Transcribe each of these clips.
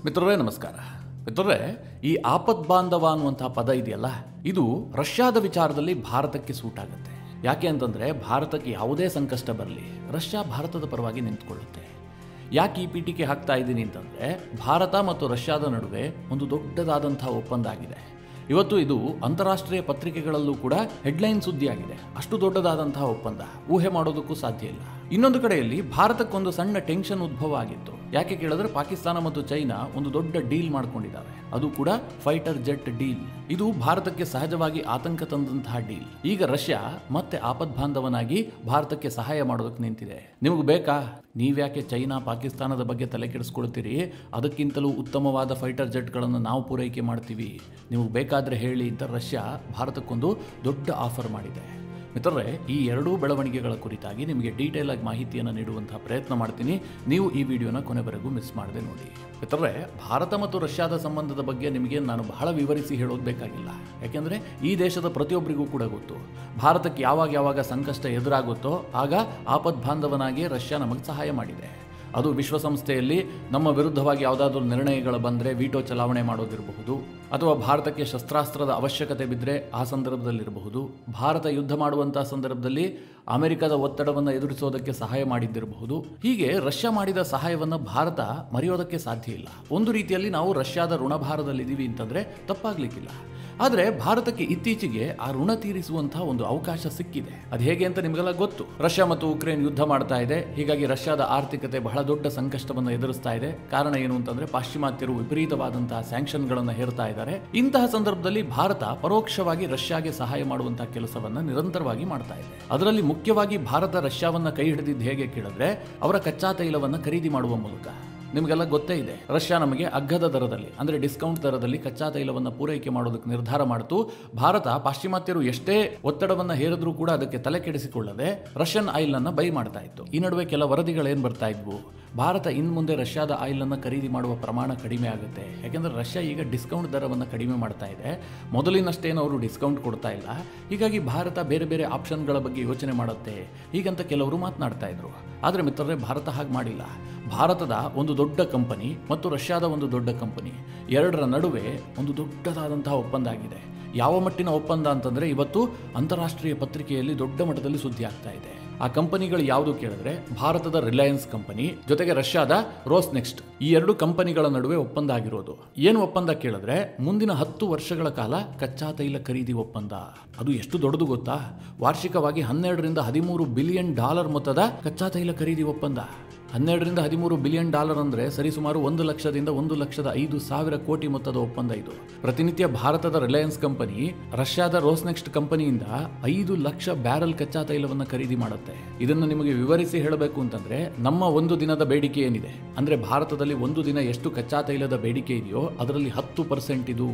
ಮಿತ್ರರೇ ನಮಸ್ಕಾರ. ಮಿತ್ರರೇ, ಈ ಆಪತ್ ಬಾಂಧವ ಅನ್ನುವಂತಹ ಪದ ಇದೆಯಲ್ಲ, ಇದು ರಷ್ಯಾದ ವಿಚಾರದಲ್ಲಿ ಭಾರತಕ್ಕೆ ಸೂಟ್ ಆಗುತ್ತೆ. ಯಾಕೆ ಅಂತಂದರೆ ಭಾರತಕ್ಕೆ ಯಾವುದೇ ಸಂಕಷ್ಟ ಬರಲಿ ರಷ್ಯಾ ಭಾರತದ ಪರವಾಗಿ ನಿಂತ್ಕೊಳ್ಳುತ್ತೆ. ಯಾಕೆ ಈ ಪೀಠಿಕೆ ಹಾಕ್ತಾ ಇದ್ದೀನಿ ಅಂತಂದರೆ, ಭಾರತ ಮತ್ತು ರಷ್ಯಾದ ನಡುವೆ ಒಂದು ದೊಡ್ಡದಾದಂಥ ಒಪ್ಪಂದ ಆಗಿದೆ. ಇವತ್ತು ಇದು ಅಂತಾರಾಷ್ಟ್ರೀಯ ಪತ್ರಿಕೆಗಳಲ್ಲೂ ಕೂಡ ಹೆಡ್ಲೈನ್ ಸುದ್ದಿಯಾಗಿದೆ. ಅಷ್ಟು ದೊಡ್ಡದಾದಂತಹ ಒಪ್ಪಂದ ಊಹೆ ಮಾಡೋದಕ್ಕೂ ಸಾಧ್ಯ ಇಲ್ಲ. ಇನ್ನೊಂದು ಕಡೆಯಲ್ಲಿ ಭಾರತಕ್ಕೊಂದು ಸಣ್ಣ ಟೆನ್ಷನ್ ಉದ್ಭವ ಆಗಿತ್ತು. ಯಾಕೆ ಕೇಳಿದ್ರೆ ಪಾಕಿಸ್ತಾನ ಮತ್ತು ಚೈನಾ ಒಂದು ದೊಡ್ಡ ಡೀಲ್ ಮಾಡ್ಕೊಂಡಿದ್ದಾರೆ. ಅದು ಕೂಡ ಫೈಟರ್ ಜೆಟ್ ಡೀಲ್. ಇದು ಭಾರತಕ್ಕೆ ಸಹಜವಾಗಿ ಆತಂಕ ತಂದಂತಹ ಡೀಲ್. ಈಗ ರಷ್ಯಾ ಮತ್ತೆ ಆಪತ್ ಬಾಂಧವನಾಗಿ ಭಾರತಕ್ಕೆ ಸಹಾಯ ಮಾಡೋದಕ್ಕೆ ನಿಂತಿದೆ. ನಿಮಗೆ ಬೇಕಾ? ನೀವ್ಯಾಕೆ ಚೈನಾ ಪಾಕಿಸ್ತಾನದ ಬಗ್ಗೆ ತಲೆ ಕೆಡಿಸ್ಕೊಳ್ತೀರಿ? ಅದಕ್ಕಿಂತಲೂ ಉತ್ತಮವಾದ ಫೈಟರ್ ಜೆಟ್ಗಳನ್ನು ನಾವು ಪೂರೈಕೆ ಮಾಡ್ತೀವಿ, ನಿಮಗೆ ಬೇಕಾದರೆ ಹೇಳಿ ಅಂತ ರಷ್ಯಾ ಭಾರತಕ್ಕೊಂದು ದೊಡ್ಡ ಆಫರ್ ಮಾಡಿದೆ. ಮಿತ್ರರೇ, ಈ ಎರಡೂ ಬೆಳವಣಿಗೆಗಳ ಕುರಿತಾಗಿ ನಿಮಗೆ ಡೀಟೇಲ್ ಆಗಿ ಮಾಹಿತಿಯನ್ನು ನೀಡುವಂತಹ ಪ್ರಯತ್ನ ಮಾಡ್ತೀನಿ. ನೀವು ಈ ವಿಡಿಯೋನ ಕೊನೆವರೆಗೂ ಮಿಸ್ ಮಾಡದೆ ನೋಡಿ. ಮಿತ್ರರೇ, ಭಾರತ ಮತ್ತು ರಷ್ಯಾದ ಸಂಬಂಧದ ಬಗ್ಗೆ ನಿಮಗೆ ನಾನು ಬಹಳ ವಿವರಿಸಿ ಹೇಳೋದು ಬೇಕಾಗಿಲ್ಲ. ಯಾಕೆಂದರೆ ಈ ದೇಶದ ಪ್ರತಿಯೊಬ್ಬರಿಗೂ ಕೂಡ ಗೊತ್ತು, ಭಾರತಕ್ಕೆ ಯಾವಾಗ ಸಂಕಷ್ಟ ಎದುರಾಗುತ್ತೋ ಆಗ ಆಪತ್ ಬಾಂಧವನಾಗಿ ರಷ್ಯಾ ನಮಗೆ ಸಹಾಯ ಮಾಡಿದೆ. ಅದು ವಿಶ್ವಸಂಸ್ಥೆಯಲ್ಲಿ ನಮ್ಮ ವಿರುದ್ಧವಾಗಿ ಯಾವುದಾದ್ರೂ ನಿರ್ಣಯಗಳು ಬಂದರೆ ವೀಟೋ ಚಲಾವಣೆ ಮಾಡೋದಿರಬಹುದು, ಅಥವಾ ಭಾರತಕ್ಕೆ ಶಸ್ತ್ರಾಸ್ತ್ರದ ಅವಶ್ಯಕತೆ ಬಿದ್ದರೆ ಆ ಸಂದರ್ಭದಲ್ಲಿರಬಹುದು, ಭಾರತ ಯುದ್ಧ ಮಾಡುವಂಥ ಸಂದರ್ಭದಲ್ಲಿ ಅಮೆರಿಕದ ಒತ್ತಡವನ್ನು ಎದುರಿಸೋದಕ್ಕೆ ಸಹಾಯ ಮಾಡಿದ್ದಿರಬಹುದು. ಹೀಗೆ ರಷ್ಯಾ ಮಾಡಿದ ಸಹಾಯವನ್ನು ಭಾರತ ಮರೆಯೋದಕ್ಕೆ ಸಾಧ್ಯ ಇಲ್ಲ. ಒಂದು ರೀತಿಯಲ್ಲಿ ನಾವು ರಷ್ಯಾದ ಋಣಭಾರದಲ್ಲಿದ್ದೀವಿ ಅಂತಂದರೆ ತಪ್ಪಾಗಲಿಕ್ಕಿಲ್ಲ. ಆದರೆ ಭಾರತಕ್ಕೆ ಇತ್ತೀಚೆಗೆ ಆ ಋಣ ತೀರಿಸುವಂತಹ ಒಂದು ಅವಕಾಶ ಸಿಕ್ಕಿದೆ. ಅದು ಹೇಗೆ ಅಂತ ನಿಮಗೆಲ್ಲ ಗೊತ್ತು. ರಷ್ಯಾ ಮತ್ತು ಉಕ್ರೇನ್ ಯುದ್ಧ ಮಾಡ್ತಾ ಇದೆ. ಹೀಗಾಗಿ ರಷ್ಯಾದ ಆರ್ಥಿಕತೆ ಬಹಳ ದೊಡ್ಡ ಸಂಕಷ್ಟವನ್ನು ಎದುರಿಸ್ತಾ ಇದೆ. ಕಾರಣ ಏನು ಅಂತಂದ್ರೆ, ಪಾಶ್ಚಿಮಾತ್ಯರು ವಿಪರೀತವಾದಂತಹ ಸ್ಯಾಂಕ್ಷನ್ಗಳನ್ನು ಹೇರ್ತಾ ಇದ್ದಾರೆ. ಇಂತಹ ಸಂದರ್ಭದಲ್ಲಿ ಭಾರತ ಪರೋಕ್ಷವಾಗಿ ರಷ್ಯಾಗೆ ಸಹಾಯ ಮಾಡುವಂತಹ ಕೆಲಸವನ್ನ ನಿರಂತರವಾಗಿ ಮಾಡ್ತಾ ಇದೆ. ಅದರಲ್ಲಿ ಮುಖ್ಯವಾಗಿ ಭಾರತ ರಷ್ಯಾವನ್ನ ಕೈ ಹಿಡಿದಿದ್ದು ಹೇಗೆ ಕೇಳಿದ್ರೆ, ಅವರ ಕಚ್ಚಾ ತೈಲವನ್ನು ಖರೀದಿ ಮಾಡುವ ಮೂಲಕ. ನಿಮಗೆಲ್ಲ ಗೊತ್ತೇ ಇದೆ, ರಷ್ಯಾ ನಮಗೆ ಅಗ್ಗದ ದರದಲ್ಲಿ ಅಂದರೆ ಡಿಸ್ಕೌಂಟ್ ದರದಲ್ಲಿ ಕಚ್ಚಾ ತೈಲವನ್ನು ಪೂರೈಕೆ ಮಾಡೋದಕ್ಕೆ ನಿರ್ಧಾರ ಮಾಡಿತು. ಭಾರತ ಪಾಶ್ಚಿಮಾತ್ಯರು ಎಷ್ಟೇ ಒತ್ತಡವನ್ನು ಹೇರಿದ್ರೂ ಕೂಡ ಅದಕ್ಕೆ ತಲೆ ಕೆಡಿಸಿಕೊಳ್ಳದೆ ರಷ್ಯನ್ ಆಯಿಲ್ ಅನ್ನು ಬೈ ಮಾಡ್ತಾ ಇತ್ತು. ಈ ನಡುವೆ ಕೆಲ ವರದಿಗಳೇನು ಬರ್ತಾ ಇದ್ವು, ಭಾರತ ಇನ್ನು ಮುಂದೆ ರಷ್ಯಾದ ಆಯಿಲ್ ಅನ್ನು ಖರೀದಿ ಮಾಡುವ ಪ್ರಮಾಣ ಕಡಿಮೆ ಆಗುತ್ತೆ. ಯಾಕೆಂದರೆ ರಷ್ಯಾ ಈಗ ಡಿಸ್ಕೌಂಟ್ ದರವನ್ನು ಕಡಿಮೆ ಮಾಡ್ತಾ ಇದೆ. ಮೊದಲಿನಷ್ಟೇನು ಅವರು ಡಿಸ್ಕೌಂಟ್ ಕೊಡ್ತಾ ಇಲ್ಲ. ಹೀಗಾಗಿ ಭಾರತ ಬೇರೆ ಬೇರೆ ಆಪ್ಷನ್ಗಳ ಬಗ್ಗೆ ಯೋಚನೆ ಮಾಡುತ್ತೆ ಹೀಗಂತ ಕೆಲವರು ಮಾತನಾಡ್ತಾ ಇದ್ರು. ಆದರೆ ಮಿತ್ರರೇ, ಭಾರತ ಹಾಗೆ ಮಾಡಿಲ್ಲ. ಭಾರತದ ಒಂದು ದೊಡ್ಡ ಕಂಪನಿ ಮತ್ತು ರಷ್ಯಾದ ಒಂದು ದೊಡ್ಡ ಕಂಪನಿ ಎರಡರ ನಡುವೆ ಒಂದು ದೊಡ್ಡದಾದಂತಹ ಒಪ್ಪಂದ ಆಗಿದೆ. ಯಾವ ಮಟ್ಟಿನ ಒಪ್ಪಂದ ಅಂತಂದರೆ, ಇವತ್ತು ಅಂತಾರಾಷ್ಟ್ರೀಯ ಪತ್ರಿಕೆಯಲ್ಲಿ ದೊಡ್ಡ ಮಟ್ಟದಲ್ಲಿ ಸುದ್ದಿ ಆಗ್ತಾ ಇದೆ. ಆ ಕಂಪನಿಗಳು ಯಾವುದು ಕೇಳಿದ್ರೆ, ಭಾರತದ ರಿಲಯನ್ಸ್ ಕಂಪನಿ ಜೊತೆಗೆ ರಷ್ಯಾದ ರೋಸ್ನೆಕ್ಸ್ಟ್, ಈ ಎರಡು ಕಂಪನಿಗಳ ನಡುವೆ ಒಪ್ಪಂದ ಆಗಿರೋದು. ಏನು ಒಪ್ಪಂದ ಕೇಳಿದ್ರೆ, ಮುಂದಿನ 10 ವರ್ಷಗಳ ಕಾಲ ಕಚ್ಚಾ ತೈಲ ಖರೀದಿ ಒಪ್ಪಂದ. ಅದು ಎಷ್ಟು ದೊಡ್ಡದು ಗೊತ್ತಾ? ವಾರ್ಷಿಕವಾಗಿ 12 ರಿಂದ 13 ಬಿಲಿಯನ್ ಡಾಲರ್ ಮೊತ್ತದ ಕಚ್ಚಾ ತೈಲ ಖರೀದಿ ಒಪ್ಪಂದ. 12 ರಿಂದ 13 ಬಿಲಿಯನ್ ಡಾಲರ್ ಅಂದರೆ ಸರಿಸುಮಾರು 1 ಲಕ್ಷದಿಂದ 1,05,000 ಕೋಟಿ ಮೊತ್ತದ ಒಪ್ಪಂದ ಇದು. ಪ್ರತಿನಿತ್ಯ ಭಾರತದ ರಿಲಯನ್ಸ್ ಕಂಪನಿ ರಷ್ಯಾದ ರೋಸ್ನೆಕ್ಸ್ಟ್ ಕಂಪನಿಯಿಂದ 5 ಲಕ್ಷ ಬ್ಯಾರಲ್ ಕಚ್ಚಾ ತೈಲವನ್ನು ಖರೀದಿ ಮಾಡುತ್ತೆ. ಇದನ್ನು ನಿಮಗೆ ವಿವರಿಸಿ ಹೇಳಬೇಕು ಅಂತಂದ್ರೆ, ನಮ್ಮ ಒಂದು ದಿನದ ಬೇಡಿಕೆ ಏನಿದೆ ಅಂದ್ರೆ, ಭಾರತದಲ್ಲಿ ಒಂದು ದಿನ ಎಷ್ಟು ಕಚ್ಚಾ ತೈಲದ ಬೇಡಿಕೆ ಇದೆಯೋ ಅದರಲ್ಲಿ 10% ಇದು.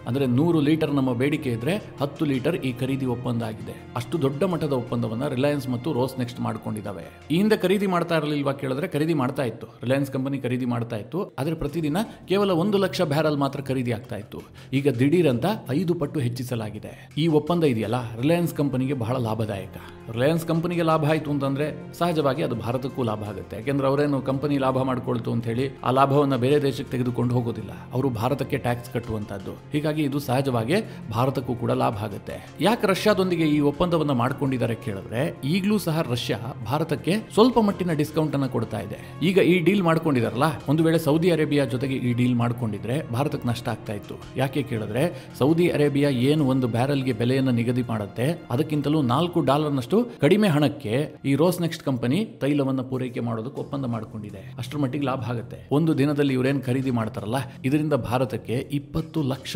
ಅಂದರೆ 100 ಲೀಟರ್ ನಮ್ಮ ಬೇಡಿಕೆ ಇದ್ರೆ 10 ಲೀಟರ್ ಈ ಖರೀದಿ ಒಪ್ಪಂದ ಆಗಿದೆ. ಅಷ್ಟು ದೊಡ್ಡ ಮಟ್ಟದ ಒಪ್ಪಂದವನ್ನು ರಿಲಯನ್ಸ್ ಮತ್ತು ರೋಸ್ನೆಕ್ಸ್ಟ್ ಮಾಡ್ಕೊಂಡಿದ್ದಾವೆ. ಈ ಹಿಂದೆ ಖರೀದಿ ಮಾಡ್ತಾ ಇರಲಿಲ್ವಾ ಕೇಳಿದ್ರೆ, ಖರೀದಿ ಮಾಡ್ತಾ ಇತ್ತು. ರಿಲಯನ್ಸ್ ಕಂಪನಿ ಖರೀದಿ ಮಾಡ್ತಾ ಇತ್ತು. ಆದರೆ ಪ್ರತಿದಿನ ಕೇವಲ 1 ಲಕ್ಷ ಬ್ಯಾರಲ್ ಮಾತ್ರ ಖರೀದಿ ಆಗ್ತಾ ಇತ್ತು. ಈಗ ದಿಢೀರ್ ಅಂತ 5 ಪಟ್ಟು ಹೆಚ್ಚಿಸಲಾಗಿದೆ. ಈ ಒಪ್ಪಂದ ಇದೆಯಲ್ಲ, ರಿಲಯನ್ಸ್ ಕಂಪನಿಗೆ ಬಹಳ ಲಾಭದಾಯಕ. ರಿಲಯನ್ಸ್ ಕಂಪನಿಗೆ ಲಾಭ ಆಯಿತು ಅಂತಂದ್ರೆ ಸಹಜವಾಗಿ ಅದು ಭಾರತಕ್ಕೂ ಲಾಭ ಆಗುತ್ತೆ. ಯಾಕೆಂದ್ರೆ ಅವರೇನು ಕಂಪನಿ ಲಾಭ ಮಾಡ್ಕೊಳ್ತು ಅಂತ ಹೇಳಿ ಆ ಲಾಭವನ್ನು ಬೇರೆ ದೇಶಕ್ಕೆ ತೆಗೆದುಕೊಂಡು ಹೋಗೋದಿಲ್ಲ. ಅವರು ಭಾರತಕ್ಕೆ ಟ್ಯಾಕ್ಸ್ ಕಟ್ಟುವಂತದ್ದು. ಹೀಗಾಗಿ ಇದು ಸಹಜವಾಗಿ ಭಾರತಕ್ಕೂ ಕೂಡ ಲಾಭ ಆಗುತ್ತೆ. ಯಾಕೆ ರಷ್ಯಾದೊಂದಿಗೆ ಈ ಒಪ್ಪಂದವನ್ನು ಮಾಡ್ಕೊಂಡಿದ್ದಾರೆ ಕೇಳಿದ್ರೆ, ಈಗಲೂ ಸಹ ರಷ್ಯಾ ಭಾರತಕ್ಕೆ ಸ್ವಲ್ಪ ಮಟ್ಟಿನ ಡಿಸ್ಕೌಂಟ್ ಅನ್ನು ಕೊಡ್ತಾ ಇದೆ. ಈಗ ಈ ಡೀಲ್ ಮಾಡ್ಕೊಂಡಿದಾರಲ್ಲ, ಒಂದು ವೇಳೆ ಸೌದಿ ಅರೇಬಿಯಾ ಜೊತೆಗೆ ಈ ಡೀಲ್ ಮಾಡ್ಕೊಂಡಿದ್ರೆ ಭಾರತಕ್ಕೆ ನಷ್ಟ ಆಗ್ತಾ ಇತ್ತು. ಯಾಕೆ ಕೇಳಿದ್ರೆ, ಸೌದಿ ಅರೇಬಿಯಾ ಏನು ಒಂದು ಬ್ಯಾರಲ್ಗೆ ಬೆಲೆಯನ್ನು ನಿಗದಿ ಮಾಡುತ್ತೆ, ಅದಕ್ಕಿಂತಲೂ $4 ಕಡಿಮೆ ಹಣಕ್ಕೆ ಈ ರೋಸ್ನೆಕ್ಸ್ಟ್ ಕಂಪನಿ ತೈಲವನ್ನು ಪೂರೈಕೆ ಮಾಡೋದಕ್ಕೆ ಒಪ್ಪಂದ ಮಾಡಿಕೊಂಡಿದೆ. ಅಷ್ಟರ ಮಟ್ಟಿಗೆ ಲಾಭ ಆಗುತ್ತೆ. ಒಂದು ದಿನದಲ್ಲಿ ಇವರೇನು ಖರೀದಿ ಮಾಡ್ತಾರಲ್ಲ, ಇದರಿಂದ ಭಾರತಕ್ಕೆ $20 ಲಕ್ಷ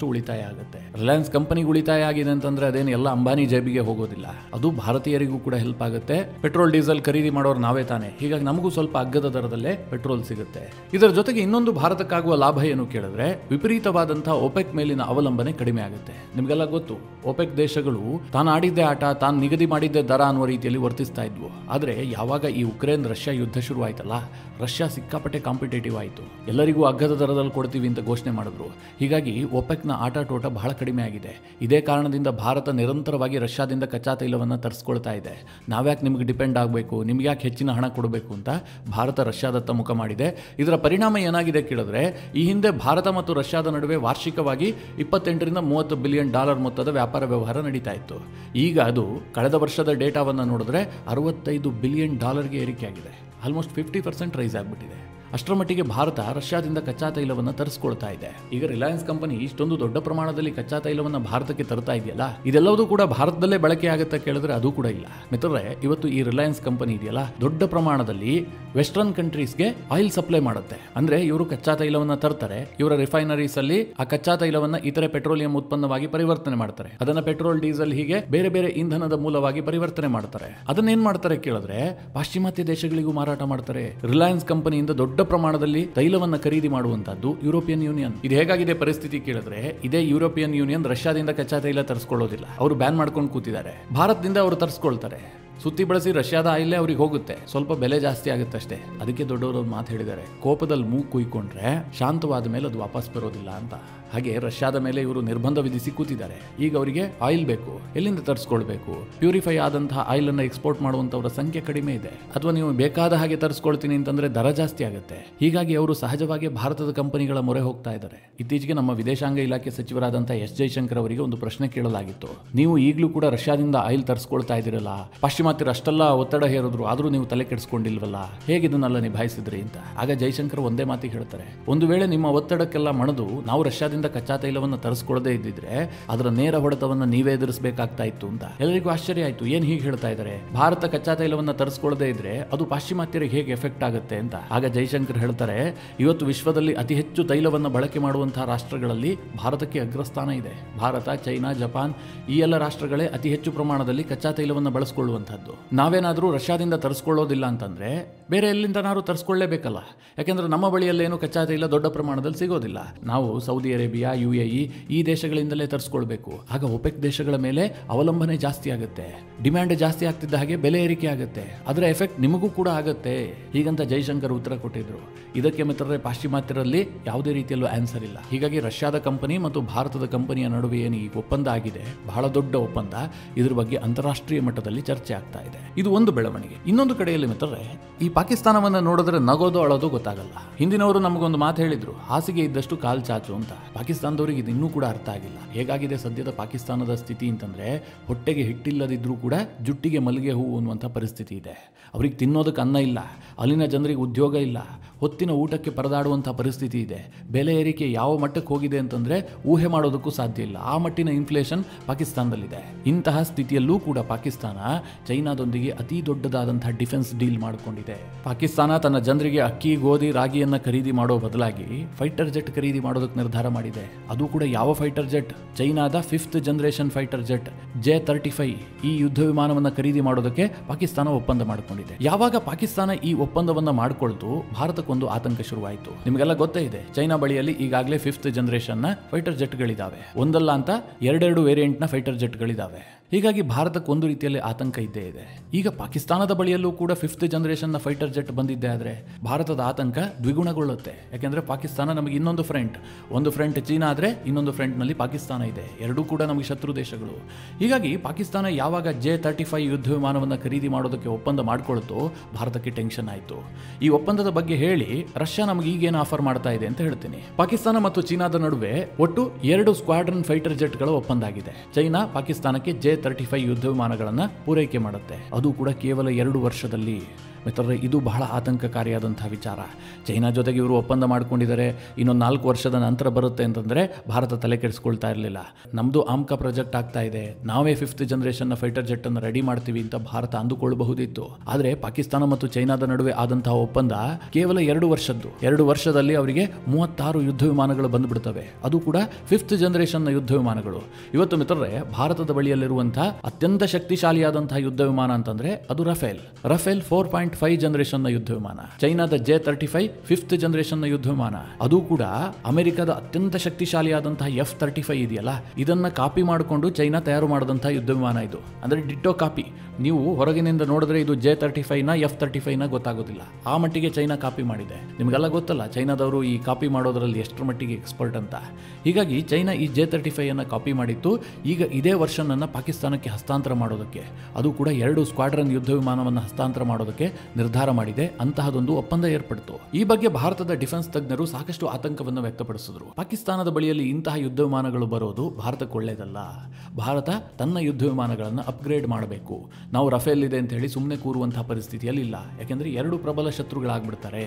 ಉಳಿತಾಯ ಆಗುತ್ತೆ. ರಿಲಯನ್ಸ್ ಕಂಪನಿಗೆ ಉಳಿತಾಯ ಆಗಿದೆ ಅಂತಂದ್ರೆ ಅದೇನು ಎಲ್ಲ ಅಂಬಾನಿ ಜೇಬಿಗೆ ಹೋಗೋದಿಲ್ಲ. ಅದು ಭಾರತೀಯರಿಗೂ ಕೂಡ ಹೆಲ್ಪ್ ಆಗುತ್ತೆ. ಪೆಟ್ರೋಲ್ ಡೀಸೆಲ್ ಖರೀದಿ ಮಾಡೋರು ನಾವೇ ತಾನೆ. ಹೀಗಾಗಿ ನಮಗೂ ಸ್ವಲ್ಪ ಅಗ್ಗದ ದರದಲ್ಲೇ ಪೆಟ್ರೋಲ್ ಸಿಗುತ್ತೆ. ಇದರ ಜೊತೆಗೆ ಇನ್ನೊಂದು ಭಾರತಕ್ಕಾಗುವ ಲಾಭ ಏನು ಕೇಳಿದ್ರೆ, ವಿಪರೀತವಾದಂತಹ ಒಪೆಕ್ ಮೇಲಿನ ಅವಲಂಬನೆ ಕಡಿಮೆ ಆಗುತ್ತೆ. ನಿಮಗೆಲ್ಲ ಗೊತ್ತು, ಒಪೆಕ್ ದೇಶಗಳು ತಾನು ಆಡಿದ್ದೇ ಆಟ, ತಾನು ನಿಗದಿ ಮಾಡಿದ್ದೇ ದರ ಅನ್ನುವ ರೀತಿಯಲ್ಲಿ ವರ್ತಿಸ್ತಾ ಇದ್ವು. ಆದರೆ ಯಾವಾಗ ಈ ಉಕ್ರೇನ್ ರಷ್ಯಾ ಯುದ್ಧ ಶುರುವಾಯ್ತಲ್ಲ, ರಷ್ಯಾ ಸಿಕ್ಕಾಪಟ್ಟೆ ಕಾಂಪಿಟೇಟಿವ್ ಆಯಿತು. ಎಲ್ಲರಿಗೂ ಅಗ್ಗದ ದರದಲ್ಲಿ ಕೊಡ್ತೀವಿ ಅಂತ ಘೋಷಣೆ ಮಾಡಿದ್ರು. ಹೀಗಾಗಿ ಒಪೆಕ್ನ ಆಟಾಟೋಟ ಬಹಳ ಕಡಿಮೆ ಆಗಿದೆ. ಇದೇ ಕಾರಣದಿಂದ ಭಾರತ ನಿರಂತರವಾಗಿ ರಷ್ಯಾದಿಂದ ಕಚ್ಚಾ ತೈಲವನ್ನು ತರಿಸ್ಕೊಳ್ತಾ ಇದೆ. ನಾವ್ಯಾಕೆ ನಿಮಗೆ ಡಿಪೆಂಡ್ ಆಗಬೇಕು, ನಿಮ್ಗೆ ಯಾಕೆ ಹೆಚ್ಚಿನ ಹಣ ಕೊಡಬೇಕು ಅಂತ ಭಾರತ ರಷ್ಯಾದತ್ತ ಮುಖ ಮಾಡಿದೆ. ಇದರ ಪರಿಣಾಮ ಏನಾಗಿದೆ ಕೇಳಿದ್ರೆ, ಈ ಹಿಂದೆ ಭಾರತ ಮತ್ತು ರಷ್ಯಾದ ನಡುವೆ ವಾರ್ಷಿಕವಾಗಿ 28 ರಿಂದ 30 ಬಿಲಿಯನ್ ಡಾಲರ್ ಮೊತ್ತದ ವ್ಯಾಪಾರ ವ್ಯವಹಾರ ನಡೀತಾ ಇತ್ತು. ಈಗ ಅದು ಕಳೆದ ವರ್ಷದ ಡೇಟಾವನ್ನು ನೋಡಿದ್ರೆ 65 ಬಿಲಿಯನ್ ಡಾಲರ್ಗೆ ಏರಿಕೆಯಾಗಿದೆ. ಆಲ್ಮೋಸ್ಟ್ 50% ರೈಸ್ ಆಗಿಬಿಟ್ಟಿದೆ. ಅಷ್ಟರ ಮಟ್ಟಿಗೆ ಭಾರತ ರಷ್ಯಾದಿಂದ ಕಚ್ಚಾ ತೈಲವನ್ನು ತರಿಸ್ಕೊಳ್ತಾ ಇದೆ. ಈಗ ರಿಲಯನ್ಸ್ ಕಂಪನಿ ಇಷ್ಟೊಂದು ದೊಡ್ಡ ಪ್ರಮಾಣದಲ್ಲಿ ಕಚ್ಚಾ ತೈಲವನ್ನು ಭಾರತಕ್ಕೆ ತರ್ತಾ ಇದೆಯಲ್ಲ, ಇದೆಲ್ಲವೂ ಕೂಡ ಭಾರತದಲ್ಲೇ ಬಳಕೆ ಆಗುತ್ತೆ ಕೇಳಿದ್ರೆ ಅದು ಕೂಡ ಇಲ್ಲ. ಮಿತ್ರರೇ, ಇವತ್ತು ಈ ರಿಲಯನ್ಸ್ ಕಂಪನಿ ಇದೆಯಲ್ಲ, ದೊಡ್ಡ ಪ್ರಮಾಣದಲ್ಲಿ ವೆಸ್ಟರ್ನ್ ಕಂಟ್ರೀಸ್ಗೆ ಆಯಿಲ್ ಸಪ್ಲೈ ಮಾಡುತ್ತೆ. ಅಂದ್ರೆ ಇವರು ಕಚ್ಚಾ ತೈಲವನ್ನು ತರ್ತಾರೆ, ಇವರ ರಿಫೈನರೀಸ್ ಅಲ್ಲಿ ಆ ಕಚ್ಚಾ ತೈಲವನ್ನು ಇತರೆ ಪೆಟ್ರೋಲಿಯಂ ಉತ್ಪನ್ನವಾಗಿ ಪರಿವರ್ತನೆ ಮಾಡ್ತಾರೆ. ಅದನ್ನ ಪೆಟ್ರೋಲ್, ಡೀಸೆಲ್ ಹೀಗೆ ಬೇರೆ ಬೇರೆ ಇಂಧನದ ಮೂಲವಾಗಿ ಪರಿವರ್ತನೆ ಮಾಡ್ತಾರೆ. ಅದನ್ನೇನ್ ಮಾಡ್ತಾರೆ ಕೇಳಿದ್ರೆ ಪಾಶ್ಚಿಮಾತ್ಯ ದೇಶಗಳಿಗೂ ಮಾರಾಟ ಮಾಡ್ತಾರೆ. ರಿಲಯನ್ಸ್ ಕಂಪನಿಯಿಂದ ದೊಡ್ಡ ಪ್ರಮಾಣದಲ್ಲಿ ತೈಲವನ್ನು ಖರೀದಿ ಮಾಡುವಂತದ್ದು ಯುರೋಪಿಯನ್ ಯೂನಿಯನ್. ಇದು ಹೇಗಾಗಿದೆ ಪರಿಸ್ಥಿತಿ ಕೇಳಿದ್ರೆ, ಇದೇ ಯುರೋಪಿಯನ್ ಯೂನಿಯನ್ ರಷ್ಯಾದಿಂದ ಕಚ್ಚಾ ತೈಲ ತರಿಸ್ಕೊಳ್ಳೋದಿಲ್ಲ. ಅವರು ಬ್ಯಾನ್ ಮಾಡ್ಕೊಂಡು ಕೂತಿದ್ದಾರೆ. ಭಾರತದಿಂದ ಅವರು ತರಿಸ್ಕೊಳ್ತಾರೆ. ಸುತ್ತಿ ಬಳಸಿ ರಷ್ಯಾದ ಆಯಿಲೇ ಅವ್ರಿಗೆ ಹೋಗುತ್ತೆ. ಸ್ವಲ್ಪ ಬೆಲೆ ಜಾಸ್ತಿ ಆಗುತ್ತೆ ಅಷ್ಟೇ. ಅದಕ್ಕೆ ದೊಡ್ಡವರು ಮಾತು ಹೇಳಿದ್ದಾರೆ, ಕೋಪದಲ್ಲಿ ಮೂಗು ಕುಯ್ಕೊಂಡ್ರೆ ಶಾಂತವಾದ ಮೇಲೆ ಅದು ವಾಪಸ್ ಬರೋದಿಲ್ಲ ಅಂತ. ಹಾಗೆ ರಷ್ಯಾದ ಮೇಲೆ ಇವರು ನಿರ್ಬಂಧ ವಿಧಿಸಿ ಕೂತಿದ್ದಾರೆ. ಈಗ ಅವರಿಗೆ ಆಯಿಲ್ ಬೇಕು, ಎಲ್ಲಿಂದ ತರಿಸ್ಕೊಳ್ಬೇಕು? ಪ್ಯೂರಿಫೈ ಆದಂತಹ ಆಯಿಲ್ ಅನ್ನು ಎಕ್ಸ್ಪೋರ್ಟ್ ಮಾಡುವಂತವರ ಸಂಖ್ಯೆ ಕಡಿಮೆ ಇದೆ. ಅಥವಾ ನೀವು ಬೇಕಾದ ಹಾಗೆ ತರಿಸ್ಕೊಳ್ತೀನಿ ಅಂತಂದ್ರೆ ದರ ಜಾಸ್ತಿ ಆಗುತ್ತೆ. ಹೀಗಾಗಿ ಅವರು ಸಹಜವಾಗಿ ಭಾರತದ ಕಂಪನಿಗಳ ಮೊರೆ ಹೋಗ್ತಾ ಇದ್ದಾರೆ. ಇತ್ತೀಚೆಗೆ ನಮ್ಮ ವಿದೇಶಾಂಗ ಇಲಾಖೆ ಸಚಿವರಾದಂತಹ ಎಸ್ ಜೈಶಂಕರ್ ಅವರಿಗೆ ಒಂದು ಪ್ರಶ್ನೆ ಕೇಳಲಾಗಿತ್ತು. ನೀವು ಈಗಲೂ ಕೂಡ ರಷ್ಯಾದಿಂದ ಆಯಿಲ್ ತರಿಸ್ಕೊಳ್ತಾ ಇದ್ದೀರಲ್ಲ, ಪಾಶ್ಚಿಮಾತ್ಯರು ಅಷ್ಟೆಲ್ಲ ಒತ್ತಡ ಹೇರಿದ್ರು, ಆದ್ರೂ ನೀವು ತಲೆ ಕೆಡಿಸ್ಕೊಂಡಿಲ್ವಲ್ಲ, ಹೇಗೆ ಇದನ್ನೆಲ್ಲ ನಿಭಾಯಿಸಿದ್ರಿ ಅಂತ. ಆಗ ಜೈಶಂಕರ್ ಒಂದೇ ಮಾತಿಗೆ ಹೇಳ್ತಾರೆ, ಒಂದು ವೇಳೆ ನಿಮ್ಮ ಒತ್ತಡಕ್ಕೆಲ್ಲ ಮಣಿದು ನಾವು ರಷ್ಯಾದಿಂದ ಕಚ್ಚಾ ತೈಲವನ್ನು ತರಿಸ್ಕೊಳ್ಳದೆ ಇದ್ದಿದ್ರೆ ಅದರ ನೇರ ಹೊಡೆತವನ್ನು ನೀವೇ ಎದುರಿಸಬೇಕಾಗ್ತಾ ಇತ್ತು ಅಂತ. ಎಲ್ಲರಿಗೂ ಆಶ್ಚರ್ಯ ಆಯ್ತು, ಏನ್ ಹೀಗೆ ಹೇಳ್ತಾ ಇದ್ದಾರೆ, ಭಾರತ ಕಚ್ಚಾ ತೈಲವನ್ನು ತರಿಸ್ಕೊಳ್ಳದೆ ಇದ್ರೆ ಅದು ಪಾಶ್ಚಿಮಾತ್ಯರಿಗೆ ಹೇಗೆ ಎಫೆಕ್ಟ್ ಆಗುತ್ತೆ ಅಂತ. ಆಗ ಜೈಶಂಕರ್ ಹೇಳ್ತಾರೆ, ಇವತ್ತು ವಿಶ್ವದಲ್ಲಿ ಅತಿ ಹೆಚ್ಚು ತೈಲವನ್ನು ಬಳಕೆ ಮಾಡುವಂತಹ ರಾಷ್ಟ್ರಗಳಲ್ಲಿ ಭಾರತಕ್ಕೆ ಅಗ್ರಸ್ಥಾನ ಇದೆ. ಭಾರತ, ಚೈನಾ, ಜಪಾನ್ ಈ ಎಲ್ಲ ರಾಷ್ಟ್ರಗಳೇ ಅತಿ ಹೆಚ್ಚು ಪ್ರಮಾಣದಲ್ಲಿ ಕಚ್ಚಾ ತೈಲವನ್ನು ಬಳಸಿಕೊಳ್ಳುವಂತಹದ್ದು. ನಾವೇನಾದ್ರೂ ರಷ್ಯಾದಿಂದ ತರಿಸ್ಕೊಳ್ಳೋದಿಲ್ಲ ಅಂತಂದ್ರೆ ಬೇರೆ ಎಲ್ಲಿಂದನಾದ್ರೂ ತರಿಸ್ಕೊಳ್ಳೇಬೇಕಲ್ಲ. ಯಾಕೆಂದ್ರೆ ನಮ್ಮ ಬಳಿಯಲ್ಲೇನು ಕಚ್ಚಾ ತೈಲ ದೊಡ್ಡ ಪ್ರಮಾಣದಲ್ಲಿ ಸಿಗೋದಿಲ್ಲ. ನಾವು ಸೌದಿ ಅರೇಬಿಯಾ, UAE ಈ ದೇಶಗಳಿಂದಲೇ ತರಿಸ್ಕೊಳ್ಬೇಕು. ಆಗ ಒಪೆಕ್ ದೇಶಗಳ ಮೇಲೆ ಅವಲಂಬನೆ ಜಾಸ್ತಿ ಆಗುತ್ತೆ. ಡಿಮ್ಯಾಂಡ್ ಜಾಸ್ತಿ ಆಗ್ತಿದ್ದ ಹಾಗೆ ಬೆಲೆ ಏರಿಕೆ ಆಗುತ್ತೆ. ಅದರ ಎಫೆಕ್ಟ್ ನಿಮಗೂ ಕೂಡ ಆಗುತ್ತೆ. ಹೀಗಂತ ಜೈಶಂಕರ್ ಉತ್ತರ ಕೊಟ್ಟಿದ್ರು. ಇದಕ್ಕೆ ಮಿತ್ರರೇ ಪಾಶ್ಚಿಮಾತ್ಯರಲ್ಲಿ ಯಾವುದೇ ರೀತಿಯಲ್ಲೂ ಆನ್ಸರ್ ಇಲ್ಲ. ಹೀಗಾಗಿ ರಷ್ಯಾದ ಕಂಪನಿ ಮತ್ತು ಭಾರತದ ಕಂಪನಿಯ ನಡುವೆ ಏನು ಈ ಒಪ್ಪಂದ ಆಗಿದೆ, ಬಹಳ ದೊಡ್ಡ ಒಪ್ಪಂದ. ಇದ್ರ ಬಗ್ಗೆ ಅಂತಾರಾಷ್ಟ್ರೀಯ ಮಟ್ಟದಲ್ಲಿ ಚರ್ಚೆ ಆಗ್ತಾ ಇದೆ. ಇದು ಒಂದು ಬೆಳವಣಿಗೆ. ಇನ್ನೊಂದು ಕಡೆಯಲ್ಲಿ ಮಿತ್ರರೇ, ಈ ಪಾಕಿಸ್ತಾನವನ್ನು ನೋಡಿದ್ರೆ ನಗೋದು ಅಳೋದು ಗೊತ್ತಾಗಲ್ಲ. ಹಿಂದಿನವರು ನಮಗೊಂದು ಮಾತು ಹೇಳಿದ್ರು, ಹಾಸಿಗೆ ಇದ್ದಷ್ಟು ಕಾಲ್ ಚಾಚು ಅಂತ. ಪಾಕಿಸ್ತಾನದವರಿಗೆ ಇದು ಇನ್ನೂ ಕೂಡ ಅರ್ಥ ಆಗಿಲ್ಲ. ಹೇಗಾಗಿದೆ ಸದ್ಯದ ಪಾಕಿಸ್ತಾನದ ಸ್ಥಿತಿ ಅಂತಂದ್ರೆ, ಹೊಟ್ಟೆಗೆ ಹಿಟ್ಟಿಲ್ಲದಿದ್ರೂ ಕೂಡ ಜುಟ್ಟಿಗೆ ಮಲ್ಲಿಗೆ ಹೂವು ಅನ್ನುವಂಥ ಪರಿಸ್ಥಿತಿ ಇದೆ. ಅವ್ರಿಗೆ ತಿನ್ನೋದಕ್ಕೆ ಅನ್ನ ಇಲ್ಲ, ಅಲ್ಲಿನ ಜನರಿಗೆ ಉದ್ಯೋಗ ಇಲ್ಲ, ಹೊತ್ತಿನ ಊಟಕ್ಕೆ ಪರದಾಡುವಂಥ ಪರಿಸ್ಥಿತಿ ಇದೆ. ಬೆಲೆ ಏರಿಕೆ ಯಾವ ಮಟ್ಟಕ್ಕೆ ಹೋಗಿದೆ ಅಂತಂದ್ರೆ ಊಹೆ ಮಾಡೋದಕ್ಕೂ ಸಾಧ್ಯ ಇಲ್ಲ. ಆ ಮಟ್ಟಿನ ಇನ್ಫ್ಲೇಷನ್ ಪಾಕಿಸ್ತಾನದಲ್ಲಿದೆ. ಇಂತಹ ಸ್ಥಿತಿಯಲ್ಲೂ ಕೂಡ ಪಾಕಿಸ್ತಾನ ಚೈನಾದೊಂದಿಗೆ ಅತಿ ದೊಡ್ಡದಾದಂತಹ ಡಿಫೆನ್ಸ್ ಡೀಲ್ ಮಾಡಿಕೊಂಡಿದೆ. ಪಾಕಿಸ್ತಾನ ತನ್ನ ಜನರಿಗೆ ಅಕ್ಕಿ, ಗೋಧಿ, ರಾಗಿಯನ್ನ ಖರೀದಿ ಮಾಡೋ ಬದಲಾಗಿ ಫೈಟರ್ ಜೆಟ್ ಖರೀದಿ ಮಾಡೋದಕ್ಕೆ ನಿರ್ಧಾರ ಮಾಡಿದೆ. ಅದು ಕೂಡ ಯಾವ ಫೈಟರ್ ಜೆಟ್? ಚೈನಾದ 5th generation fighter jet J-35 ಈ ಯುದ್ಧ ವಿಮಾನವನ್ನು ಖರೀದಿ ಮಾಡೋದಕ್ಕೆ ಪಾಕಿಸ್ತಾನ ಒಪ್ಪಂದ ಮಾಡಿಕೊಂಡಿದೆ. ಯಾವಾಗ ಪಾಕಿಸ್ತಾನ ಈ ಒಪ್ಪಂದವನ್ನ ಮಾಡಿಕೊಳ್ತು, ಭಾರತಕ್ಕೊಂದು ಆತಂಕ ಶುರುವಾಯಿತು. ನಿಮಗೆಲ್ಲ ಗೊತ್ತೇ ಇದೆ, ಚೈನಾ ಬಳಿಯಲ್ಲಿ ಈಗಾಗಲೇ 5th ಜನರೇಷನ್ ನ ಫೈಟರ್ ಜೆಟ್ಗಳಿದ್ದಾವೆ. ಒಂದಲ್ಲ ಅಂತ ಎರಡೆರಡು ವೇರಿಯಂಟ್ ನ ಫೈಟರ್ ಜೆಟ್ಗಳಿದ್ದಾವೆ. ಹೀಗಾಗಿ ಭಾರತಕ್ಕೆ ಒಂದು ರೀತಿಯಲ್ಲಿ ಆತಂಕ ಇದ್ದೇ ಇದೆ. ಈಗ ಪಾಕಿಸ್ತಾನದ ಬಳಿಯಲ್ಲೂ ಕೂಡ 5th ಜನರೇಷನ್ ನ ಫೈಟರ್ ಜೆಟ್ ಬಂದಿದ್ದೆ ಆದ್ರೆ ಭಾರತದ ಆತಂಕ ದ್ವಿಗುಣಗೊಳ್ಳುತ್ತೆ. ಯಾಕೆಂದ್ರೆ ಪಾಕಿಸ್ತಾನ ನಮಗೆ ಇನ್ನೊಂದು ಫ್ರಂಟ್, ಒಂದು ಫ್ರಂಟ್ ಚೀನಾ ಆದ್ರೆ ಇನ್ನೊಂದು ಫ್ರಂಟ್ ನಲ್ಲಿ ಪಾಕಿಸ್ತಾನ ಇದೆ. ಎರಡೂ ಕೂಡ ನಮಗೆ ಶತ್ರು ದೇಶಗಳು. ಹೀಗಾಗಿ ಪಾಕಿಸ್ತಾನ ಯಾವಾಗ J-35 ಯುದ್ಧ ವಿಮಾನವನ್ನು ಖರೀದಿ ಮಾಡೋದಕ್ಕೆ ಒಪ್ಪಂದ ಮಾಡಿಕೊಳ್ತು, ಭಾರತಕ್ಕೆ ಟೆನ್ಷನ್ ಆಯಿತು. ಈ ಒಪ್ಪಂದದ ಬಗ್ಗೆ ಹೇಳಿ ರಷ್ಯಾ ನಮಗೆ ಈಗೇನು ಆಫರ್ ಮಾಡ್ತಾ ಇದೆ ಅಂತ ಹೇಳ್ತೀನಿ. ಪಾಕಿಸ್ತಾನ ಮತ್ತು ಚೀನಾದ ನಡುವೆ ಒಟ್ಟು 2 ಸ್ಕ್ವಾಡ್ರನ್ ಫೈಟರ್ ಜೆಟ್ಗಳ ಒಪ್ಪಂದ ಆಗಿದೆ. ಚೈನಾ ಪಾಕಿಸ್ತಾನಕ್ಕೆ J-35 ಯುದ್ಧ ವಿಮಾನಗಳನ್ನು ಪೂರೈಕೆ ಮಾಡುತ್ತೆ. ಅದು ಕೂಡ ಕೇವಲ 2 ವರ್ಷದಲ್ಲಿ. ಮಿತ್ರರೇ, ಇದು ಬಹಳ ಆತಂಕಕಾರಿಯಾದಂತಹ ವಿಚಾರ. ಚೈನಾ ಜೊತೆಗೆ ಇವರು ಒಪ್ಪಂದ ಮಾಡ್ಕೊಂಡಿದ್ದಾರೆ. ಇನ್ನೊಂದು 4 ವರ್ಷದ ನಂತರ ಬರುತ್ತೆ ಅಂತಂದರೆ ಭಾರತ ತಲೆ ಕೆಡಿಸ್ಕೊಳ್ತಾ ಇರಲಿಲ್ಲ. ನಮ್ಮದು ಆಮ್ಕಾ ಪ್ರಾಜೆಕ್ಟ್ ಆಗ್ತಾ ಇದೆ, ನಾವೇ 5th ಜನರೇಷನ್ನ ಫೈಟರ್ ಜೆಟ್ ಅನ್ನು ರೆಡಿ ಮಾಡ್ತೀವಿ ಅಂತ ಭಾರತ ಅಂದುಕೊಳ್ಳಬಹುದಿತ್ತು. ಆದರೆ ಪಾಕಿಸ್ತಾನ ಮತ್ತು ಚೈನಾದ ನಡುವೆ ಆದಂತಹ ಒಪ್ಪಂದ ಕೇವಲ 2 ವರ್ಷದ್ದು. 2 ವರ್ಷದಲ್ಲಿ ಅವರಿಗೆ 36 ಯುದ್ಧ ವಿಮಾನಗಳು ಬಂದುಬಿಡ್ತವೆ. ಅದು ಕೂಡ 5th ಜನರೇಷನ್ನ ಯುದ್ಧ ವಿಮಾನಗಳು. ಇವತ್ತು ಮಿತ್ರರೇ, ಭಾರತದ ಬಳಿಯಲ್ಲಿರುವಂತಹ ಅತ್ಯಂತ ಶಕ್ತಿಶಾಲಿಯಾದಂತಹ ಯುದ್ಧ ವಿಮಾನ ಅಂತಂದ್ರೆ ಅದು ರಫೇಲ್ 4.5 ಜನರೇಷನ್ ನ ಯುದ್ಧ ವಿಮಾನ. ಚೈನಾದ J-35 5th ಜನರೇಷನ್ ನ ಯುದ್ಧ ವಿಮಾನ. ಅದು ಕೂಡ ಅಮೆರಿಕದ ಅತ್ಯಂತ ಶಕ್ತಿಶಾಲಿಯಾದಂತಹ F-35 ಇದೆಯಲ್ಲ, ಇದನ್ನ ಕಾಪಿ ಮಾಡಿಕೊಂಡು ಚೈನಾ ತಯಾರು ಮಾಡಿದಂತಹ ಯುದ್ಧ ವಿಮಾನ ಇದು. ಅಂದ್ರೆ ಡಿಟ್ಟೋ ಕಾಪಿ. ನೀವು ಹೊರಗಿನಿಂದ ನೋಡಿದ್ರೆ ಇದು J-35ನ F-35ನ ಗೊತ್ತಾಗೋದಿಲ್ಲ. ಆ ಮಟ್ಟಿಗೆ ಚೈನಾ ಕಾಪಿ ಮಾಡಿದೆ. ನಿಮಗೆಲ್ಲ ಗೊತ್ತಲ್ಲ ಚೈನಾದವರು ಈ ಕಾಪಿ ಮಾಡೋದರಲ್ಲಿ ಎಷ್ಟರ ಮಟ್ಟಿಗೆ ಎಕ್ಸ್ಪರ್ಟ್ ಅಂತ. ಹೀಗಾಗಿ ಚೈನಾ ಈ J-35 ಕಾಪಿ ಮಾಡಿತ್ತು. ಈಗ ಇದೇ ವರ್ಷನ್ ಅನ್ನು ಪಾಕಿಸ್ತಾನಕ್ಕೆ ಹಸ್ತಾಂತರ ಮಾಡೋದಕ್ಕೆ, ಅದು ಕೂಡ 2 ಸ್ಕ್ವಾಡ್ರನ್ ಯುದ್ಧ ವಿಮಾನವನ್ನು ಹಸ್ತಾಂತರ ಮಾಡೋದಕ್ಕೆ ನಿರ್ಧಾರ ಮಾಡಿದೆ. ಅಂತಹದೊಂದು ಒಪ್ಪಂದ ಏರ್ಪಡಿತು. ಈ ಬಗ್ಗೆ ಭಾರತದ ಡಿಫೆನ್ಸ್ ತಜ್ಞರು ಸಾಕಷ್ಟು ಆತಂಕವನ್ನು ವ್ಯಕ್ತಪಡಿಸಿದ್ರು. ಪಾಕಿಸ್ತಾನದ ಬಳಿಯಲ್ಲಿ ಇಂತಹ ಯುದ್ಧ ವಿಮಾನಗಳು ಬರೋದು ಭಾರತಕ್ಕೆ ಒಳ್ಳೆಯದಲ್ಲ. ಭಾರತ ತನ್ನ ಯುದ್ಧ ವಿಮಾನಗಳನ್ನು ಅಪ್ಗ್ರೇಡ್ ಮಾಡಬೇಕು. ನಾವು ರಫೇಲ್ ಇದೆ ಅಂತ ಹೇಳಿ ಸುಮ್ಮನೆ ಕೂರುವಂತಹ ಪರಿಸ್ಥಿತಿಯಲ್ಲಿ ಇಲ್ಲ. ಯಾಕೆಂದ್ರೆ 2 ಪ್ರಬಲ ಶತ್ರುಗಳಾಗ್ಬಿಡ್ತಾರೆ.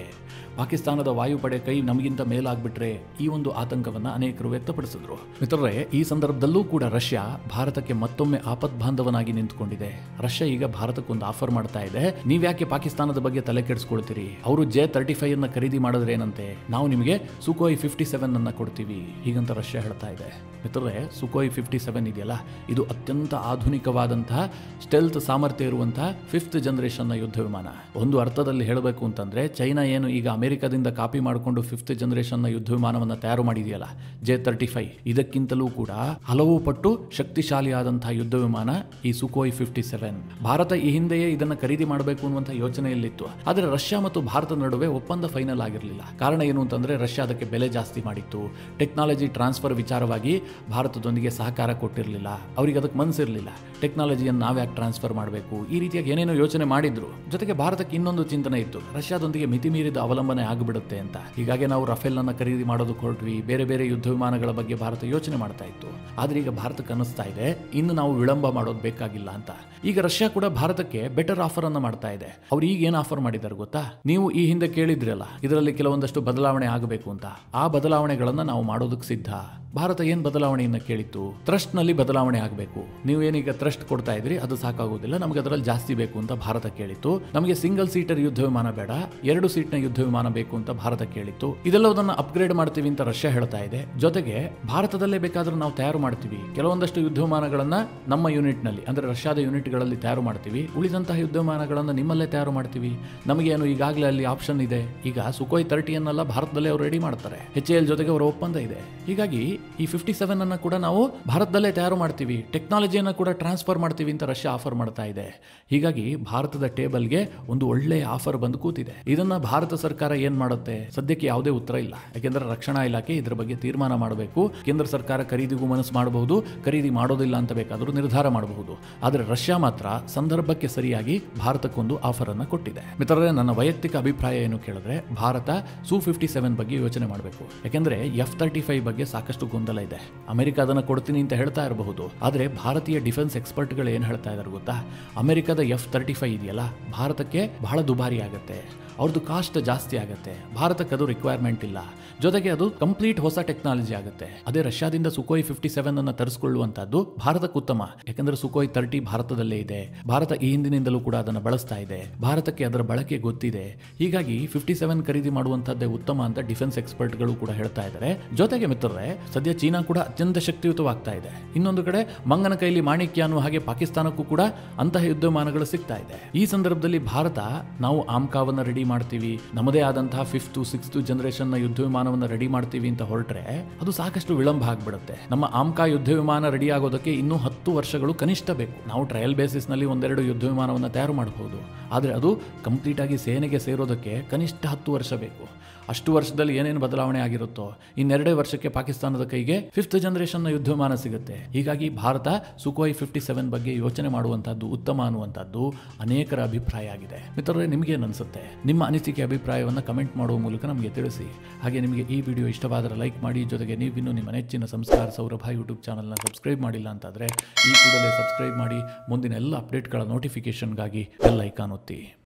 ಪಾಕಿಸ್ತಾನದ ವಾಯುಪಡೆ ಕೈ ನಮಗಿಂತ ಮೇಲಾಗ್ಬಿಟ್ರೆ ಈ ಒಂದು ಆತಂಕವನ್ನು ಅನೇಕರು ವ್ಯಕ್ತಪಡಿಸಿದ್ರು. ಮಿತ್ರರೇ, ಈ ಸಂದರ್ಭದಲ್ಲೂ ಕೂಡ ರಷ್ಯಾ ಭಾರತಕ್ಕೆ ಮತ್ತೊಮ್ಮೆ ಆಪದ್ಬಾಂಧವನಾಗಿ ನಿಂತುಕೊಂಡಿದೆ. ರಷ್ಯಾ ಈಗ ಭಾರತಕ್ಕೊಂದು ಆಫರ್ ಮಾಡ್ತಾ ಇದೆ. ನೀವ್ಯಾಕೆ ಪಾಕಿಸ್ತಾನದ ಬಗ್ಗೆ ತಲೆ ಕೆಡಿಸ್ಕೊಳ್ತೀರಿ? ಅವರು J-35 ಖರೀದಿ ಮಾಡಿದ್ರೆ ಏನಂತೆ, ನಾವು ನಿಮಗೆ ಸುಖೋಯ್ 57 ಕೊಡ್ತೀವಿ ಹೀಗಂತ ರಷ್ಯಾ ಹೇಳ್ತಾ ಇದೆ. ಮಿತ್ರರೇ, ಸುಖೋಯ್ 57 ಇದೆಯಲ್ಲ, ಇದು ಅತ್ಯಂತ ಆಧುನಿಕವಾದಂತಹ ಸ್ಟೆಲ್ತ್ ಸಾಮರ್ಥ್ಯ ಇರುವಂತಹ 5th ಜನರೇಷನ್ನ ಯುದ್ಧ ವಿಮಾನ. ಒಂದು ಅರ್ಥದಲ್ಲಿ ಹೇಳಬೇಕು ಅಂತಂದ್ರೆ ಚೈನಾ ಏನು ಈಗ ಅಮೆರಿಕದಿಂದ ಕಾಪಿ ಮಾಡಿಕೊಂಡು 5th ಜನರೇಷನ್ನ ಯುದ್ಧ ವಿಮಾನವನ್ನು ತಯಾರು ಮಾಡಿದೆಯಲ್ಲ J-35, ಇದಕ್ಕಿಂತಲೂ ಕೂಡ ಹಲವು ಪಟ್ಟು ಶಕ್ತಿಶಾಲಿಯಾದಂತಹ ಯುದ್ಧ ವಿಮಾನ ಈ ಸುಖೋಯ್ 57. ಭಾರತ ಈ ಹಿಂದೆಯೇ ಇದನ್ನು ಖರೀದಿ ಮಾಡಬೇಕು ಅನ್ನುವಂಥ ಯೋಚನೆಯಲ್ಲಿತ್ತು. ಆದರೆ ರಷ್ಯಾ ಮತ್ತು ಭಾರತದ ನಡುವೆ ಒಪ್ಪಂದ ಫೈನಲ್ ಆಗಿರಲಿಲ್ಲ. ಕಾರಣ ಏನು ಅಂತಂದ್ರೆ ರಷ್ಯಾ ಅದಕ್ಕೆ ಬೆಲೆ ಜಾಸ್ತಿ ಮಾಡಿತ್ತು. ಟೆಕ್ನಾಲಜಿ ಟ್ರಾನ್ಸ್ಫರ್ ವಿಚಾರವಾಗಿ ಭಾರತದೊಂದಿಗೆ ಸಹಕಾರ ಕೊಟ್ಟಿರಲಿಲ್ಲ. ಅವರಿಗೆ ಅದಕ್ಕೆ ಮನಸ್ಸಿರಲಿಲ್ಲ. ಟೆಕ್ನಾಲಜಿಯನ್ನು ನಾವ್ಯಾಕೆ ಟ್ರಾನ್ಸ್ಫರ್ ಮಾಡಬೇಕು, ಈ ರೀತಿಯಾಗಿ ಏನೇನೋ ಯೋಚನೆ ಮಾಡಿದ್ರು. ಜೊತೆಗೆ ಭಾರತಕ್ಕೆ ಇನ್ನೊಂದು ಚಿಂತನೆ ಇತ್ತು, ರಷ್ಯಾದೊಂದಿಗೆ ಮಿತಿಮೀರಿದ ಅವಲಂಬನೆ ಆಗಿಬಿಡುತ್ತೆ ಅಂತ. ಹೀಗಾಗಿ ನಾವು ರಫೇಲ್ ಅನ್ನು ಖರೀದಿ ಮಾಡೋದಕ್ಕೆ ಹೊರಟ್ವಿ. ಬೇರೆ ಬೇರೆ ಯುದ್ಧ ವಿಮಾನಗಳ ಬಗ್ಗೆ ಭಾರತ ಯೋಚನೆ ಮಾಡ್ತಾ ಇತ್ತು. ಆದ್ರೆ ಈಗ ಭಾರತಕ್ಕೆ ಅನ್ನಿಸ್ತಾ ಇದೆ ಇನ್ನು ನಾವು ವಿಳಂಬ ಮಾಡೋದು ಬೇಕಾಗಿಲ್ಲ ಅಂತ. ಈಗ ರಷ್ಯಾ ಕೂಡ ಭಾರತಕ್ಕೆ ಬೆಟರ್ ಆಫರ್ ಅನ್ನು ಮಾಡ್ತಾ ಇದೆ. ಅವ್ರು ಈಗ ಏನು ಆಫರ್ ಮಾಡಿದ್ದಾರೆ ಗೊತ್ತಾ? ನೀವು ಈ ಹಿಂದೆ ಕೇಳಿದ್ರಲ್ಲ ಇದರಲ್ಲಿ ಕೆಲವೊಂದಷ್ಟು ಬದಲಾವಣೆ ಆಗಬೇಕು ಅಂತ. ಆ ಬದಲಾವಣೆಗಳನ್ನ ನಾವು ಮಾಡೋದಕ್ಕೆ ಸಿದ್ಧ. ಭಾರತ ಏನ್ ಬದಲಾವಣೆಯನ್ನ ಕೇಳಿತ್ತು? ಥ್ರಸ್ಟ್ ನಲ್ಲಿ ಬದಲಾವಣೆ ಆಗಬೇಕು. ನೀವು ಏನೀಗ ಥ್ರಸ್ಟ್ ಕೊಡ್ತಾ ಇದ್ರಿ ಅದು ಸಾಕಾಗೋದಿಲ್ಲ, ನಮಗೆ ಅದರಲ್ಲಿ ಜಾಸ್ತಿ ಬೇಕು ಅಂತ ಭಾರತ ಕೇಳಿತ್ತು. ನಮಗೆ ಸಿಂಗಲ್ ಸೀಟರ್ ಯುದ್ಧ ವಿಮಾನ ಬೇಡ, 2 ಸೀಟ್ನ ಯುದ್ಧ ವಿಮಾನ ಬೇಕು ಅಂತ ಭಾರತ ಕೇಳಿತ್ತು. ಇದೆಲ್ಲದನ್ನ ಅಪ್ಗ್ರೇಡ್ ಮಾಡ್ತೀವಿ ಅಂತ ರಷ್ಯಾ ಹೇಳ್ತಾ ಇದೆ. ಜೊತೆಗೆ ಭಾರತದಲ್ಲೇ ಬೇಕಾದ್ರೆ ನಾವು ತಯಾರು ಮಾಡ್ತೀವಿ. ಕೆಲವೊಂದಷ್ಟು ಯುದ್ಧ ವಿಮಾನಗಳನ್ನ ನಮ್ಮ ಯೂನಿಟ್ ನಲ್ಲಿ ಅಂದ್ರೆ ರಷ್ಯಾದ ಯೂನಿಟ್ಗಳಲ್ಲಿ ತಯಾರು ಮಾಡ್ತೀವಿ. ಉಳಿದಂತಹ ಯುದ್ಧ ವಿಮಾನಗಳನ್ನ ನಿಮ್ಮಲ್ಲೇ ತಯಾರು ಮಾಡ್ತೀವಿ. ನಮಗೇನು ಈಗಾಗಲೇ ಅಲ್ಲಿ ಆಪ್ಷನ್ ಇದೆ. ಈಗ ಸುಖೋಯ್ 30 ಭಾರತದಲ್ಲೇ ಅವರು ರೆಡಿ ಮಾಡ್ತಾರೆ. HAL ಜೊತೆಗೆ ಅವರ ಒಪ್ಪಂದ ಇದೆ. ಹೀಗಾಗಿ ಈ 57 ಅನ್ನ ಕೂಡ ನಾವು ಭಾರತದಲ್ಲೇ ತಯಾರು ಮಾಡ್ತೀವಿ, ಟೆಕ್ನಾಲಜಿಯನ್ನು ಕೂಡ ಟ್ರಾನ್ಸ್ಫರ್ ಮಾಡ್ತೀವಿ ಅಂತ ರಷ್ಯಾ ಆಫರ್ ಮಾಡ್ತಾ ಇದೆ. ಹೀಗಾಗಿ ಭಾರತದ ಟೇಬಲ್ಗೆ ಒಂದು ಒಳ್ಳೆಯ ಆಫರ್ ಬಂದು ಕೂತಿದೆ. ಇದನ್ನ ಭಾರತ ಸರ್ಕಾರ ಏನ್ ಮಾಡುತ್ತೆ? ಸದ್ಯಕ್ಕೆ ಯಾವುದೇ ಉತ್ತರ ಇಲ್ಲ. ಯಾಕೆಂದ್ರೆ ರಕ್ಷಣಾ ಇಲಾಖೆ ಇದರ ಬಗ್ಗೆ ತೀರ್ಮಾನ ಮಾಡಬೇಕು. ಕೇಂದ್ರ ಸರ್ಕಾರ ಖರೀದಿಗೂ ಮನಸ್ಸು ಮಾಡಬಹುದು, ಖರೀದಿ ಮಾಡೋದಿಲ್ಲ ಅಂತ ಬೇಕಾದರೂ ನಿರ್ಧಾರ ಮಾಡಬಹುದು. ಆದರೆ ರಷ್ಯಾ ಮಾತ್ರ ಸಂದರ್ಭಕ್ಕೆ ಸರಿಯಾಗಿ ಭಾರತಕ್ಕೊಂದು ಆಫರ್ ಅನ್ನು ಕೊಟ್ಟಿದೆ. ಮಿತ್ರರೇ, ನನ್ನ ವೈಯಕ್ತಿಕ ಅಭಿಪ್ರಾಯ ಏನು ಕೇಳಿದ್ರೆ ಭಾರತ Su-57 ಬಗ್ಗೆ ಯೋಚನೆ ಮಾಡಬೇಕು. ಯಾಕೆಂದ್ರೆ F-35 ಬಗ್ಗೆ ಸಾಕಷ್ಟು ಗೊಂದಲ ಇದೆ. ಅಮೆರಿಕ ಅದನ್ನು ಕೊಡ್ತೀನಿ ಅಂತ ಹೇಳ್ತಾ ಇರಬಹುದು. ಆದರೆ ಭಾರತೀಯ ಡಿಫೆನ್ಸ್ ಎಕ್ಸ್ಪರ್ಟ್ಗಳು ಏನು ಹೇಳ್ತಾ ಇದ್ದಾರೆ ಗೊತ್ತಾ? ಅಮೆರಿಕದ F-35 ಇದೆಯಲ್ಲ ಭಾರತಕ್ಕೆ ಬಹಳ ದುಬಾರಿ ಆಗುತ್ತೆ. ಅವ್ರದ್ದು ಕಾಸ್ಟ್ ಜಾಸ್ತಿ ಆಗುತ್ತೆ. ಭಾರತಕ್ಕೆ ಅದು ರಿಕ್ವೈರ್ಮೆಂಟ್ ಇಲ್ಲ. ಜೊತೆಗೆ ಅದು ಕಂಪ್ಲೀಟ್ ಹೊಸ ಟೆಕ್ನಾಲಜಿ ಆಗುತ್ತೆ. ಅದೇ ರಷ್ಯಾದಿಂದ ಸುಖೋಯ್ 57 ಅನ್ನು ತರಿಸಿಕೊಳ್ಳುವಂತದ್ದು ಭಾರತಕ್ಕೆ ಉತ್ತಮ. ಯಾಕಂದ್ರೆ ಸುಖೋಯ್ 30 ಭಾರತದಲ್ಲೇ ಇದೆ. ಭಾರತ ಈ ಹಿಂದಿನಿಂದಲೂ ಕೂಡ ಅದನ್ನು ಬಳಸ್ತಾ ಇದೆ. ಭಾರತಕ್ಕೆ ಅದರ ಬಳಕೆ ಗೊತ್ತಿದೆ. ಹೀಗಾಗಿ 57 ಖರೀದಿ ಮಾಡುವಂತದ್ದೇ ಉತ್ತಮ ಅಂತ ಡಿಫೆನ್ಸ್ ಎಕ್ಸ್ಪರ್ಟ್ಗಳು ಕೂಡ ಹೇಳ್ತಾ ಇದ್ದಾರೆ. ಜೊತೆಗೆ ಮಿತ್ರರೇ, ಸದ್ಯ ಚೀನಾ ಕೂಡ ಅತ್ಯಂತ ಶಕ್ತಿಯುತವಾಗ್ತಾ ಇದೆ. ಇನ್ನೊಂದು ಕಡೆ ಮಂಗನ ಕೈಲಿ ಮಾಣಿಕ್ಯ ಅನ್ನುವ ಹಾಗೆ ಪಾಕಿಸ್ತಾನಕ್ಕೂ ಕೂಡ ಅಂತಹ ಯುದ್ಧ ವಿಮಾನಗಳು ಸಿಗ್ತಾ ಇದೆ. ಈ ಸಂದರ್ಭದಲ್ಲಿ ಭಾರತ ನಾವು ಆಮ್ಕಾವನ್ನು ರೆಡಿ ಮಾಡ್ತೀವಿ, ನಮ್ಮದೇ ಆದಂತಹ 5th 6th ಜನರೇಷನ್ ಯುದ್ಧ ವಿಮಾನವನ್ನು ರೆಡಿ ಮಾಡ್ತೀವಿ ಅಂತ ಹೊರಟ್ರೆ ಅದು ಸಾಕಷ್ಟು ವಿಳಂಬ ಆಗ್ಬಿಡುತ್ತೆ. ನಮ್ಮ ಆಮ್ಕಾ ಯುದ್ಧ ವಿಮಾನ ರೆಡಿ ಆಗೋದಕ್ಕೆ ಇನ್ನೂ 10 ವರ್ಷಗಳು ಕನಿಷ್ಠ ಬೇಕು. ನಾವು ಟ್ರಯಲ್ ಬೇಸಿಸ್ ನಲ್ಲಿ 1-2 ಯುದ್ಧ ವಿಮಾನವನ್ನು ತಯಾರು ಮಾಡಬಹುದು. ಆದರೆ ಅದು ಕಂಪ್ಲೀಟ್ ಆಗಿ ಸೇನೆಗೆ ಸೇರೋದಕ್ಕೆ ಕನಿಷ್ಠ 10 ವರ್ಷ ಬೇಕು. ಅಷ್ಟು ವರ್ಷದಲ್ಲಿ ಏನೇನು ಬದಲಾವಣೆ ಆಗಿರುತ್ತೋ ಇನ್ನೆರಡೇ ವರ್ಷಕ್ಕೆ ಪಾಕಿಸ್ತಾನದ ಕೈಗೆ 5th ಜನರೇಷನ್ನ ಯುದ್ಧ ವಿಮಾನ ಸಿಗುತ್ತೆ. ಹೀಗಾಗಿ ಭಾರತ ಸುಖೋಯ್ 57 ಬಗ್ಗೆ ಯೋಚನೆ ಮಾಡುವಂತಹದ್ದು ಉತ್ತಮ ಅನ್ನುವಂಥದ್ದು ಅನೇಕರ ಅಭಿಪ್ರಾಯ ಆಗಿದೆ. ಮಿತ್ರರೇ, ನಿಮಗೇನು ಅನಿಸುತ್ತೆ? ನಿಮ್ಮ ಅನಿಸಿಕೆ ಅಭಿಪ್ರಾಯವನ್ನು ಕಮೆಂಟ್ ಮಾಡುವ ಮೂಲಕ ನಮಗೆ ತಿಳಿಸಿ. ಹಾಗೆ ನಿಮಗೆ ಈ ವಿಡಿಯೋ ಇಷ್ಟವಾದರೆ ಲೈಕ್ ಮಾಡಿ. ಜೊತೆಗೆ ನೀವಿನ್ನೂ ನಿಮ್ಮ ನೆಚ್ಚಿನ ಸಂಸ್ಕಾರ ಸೌರಭ ಯೂಟ್ಯೂಬ್ ಚಾನಲ್ನ ಸಬ್ಸ್ಕ್ರೈಬ್ ಮಾಡಿಲ್ಲ ಅಂತಾದರೆ ಈ ಕೂಡಲೇ ಸಬ್ಸ್ಕ್ರೈಬ್ ಮಾಡಿ. ಮುಂದಿನ ಎಲ್ಲ ಅಪ್ಡೇಟ್ಗಳ ನೋಟಿಫಿಕೇಶನ್ಗಾಗಿ ಬೆಲ್ ಐಕಾನ್ ಒತ್ತಿ.